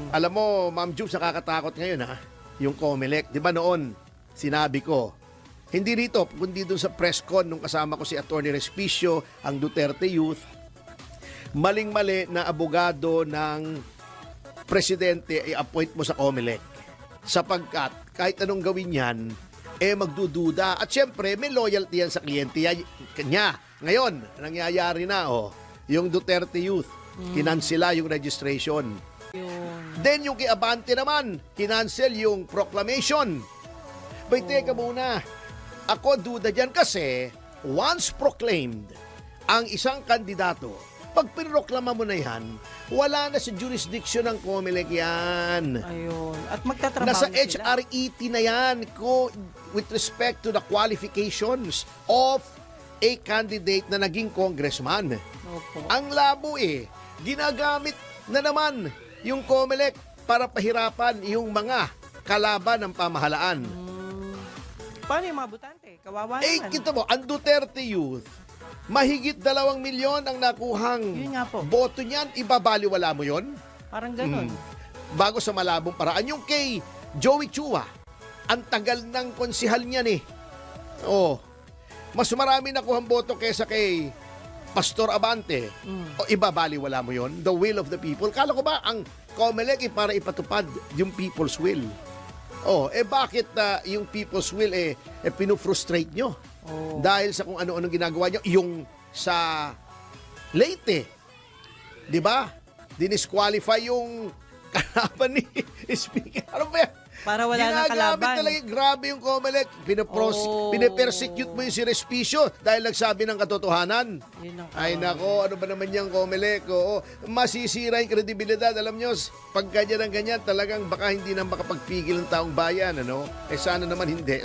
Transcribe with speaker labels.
Speaker 1: Alam mo, Ma'am Jubes, nakakatakot ngayon ha, yung COMELEC. Di ba noon, sinabi ko, hindi rito, kundi doon sa press con nung kasama ko si Atty. Respicio, ang Duterte Youth, maling-mali na abogado ng presidente ay appoint mo sa COMELEC. Sapagkat kahit anong gawin yan, magdududa. At syempre, may loyalty yan sa kliyente niya. Ngayon, nangyayari na, yung Duterte Youth, kinansela yung registration. Then yung kay Abante naman, kinancel yung proclamation. Bay, teka muna. Ako duda dyan kasi once proclaimed ang isang kandidato, pag pinroklama mo na yan, wala na sa jurisdiction ng COMELEC yan.
Speaker 2: Ayun. At magtatrabaho
Speaker 1: nasa
Speaker 2: sila.
Speaker 1: HRET na yan with respect to the qualifications of a candidate na naging congressman.
Speaker 2: Opo.
Speaker 1: Ang labo ginagamit na naman yung COMELEC para pahirapan yung mga kalaban ng pamahalaan.
Speaker 2: Paano yung mga butante? Kawawa naman.
Speaker 1: Kita mo, ang Duterte Youth, mahigit 2 milyon ang nakuhang
Speaker 2: Yun nga po.
Speaker 1: boto niyan. Ibabaliwala mo yon?
Speaker 2: Parang ganun.
Speaker 1: Bago sa malabong paraan. Yung kay Joey Chua, ang tagal ng konsihal niyan mas marami nakuhang boto kesa kay Pastor Abante. O ibabaliwala mo yon? The will of the people. Kala ko ba ang COMELEC para ipatupad yung people's will? Bakit yung people's will pinufrustrate nyo? Dahil sa kung ano-anong ginagawa nyo, yung sa Leyte, di ba? Dinisqualify yung kalaban ni Speaker. Ano ba yan?
Speaker 2: Para wala nang
Speaker 1: Ginagamit
Speaker 2: kalaban.
Speaker 1: talaga, grabe yung COMELEC. Pinapersecute mo yung si Respicio dahil nagsabi ng katotohanan.
Speaker 2: Yun ang
Speaker 1: Ay nako, ano ba naman yung COMELEC? Masisira yung kredibilidad. Alam nyo, pag ganyan ang ganyan, talagang baka hindi na makapagpigil ng taong bayan. Sana naman hindi.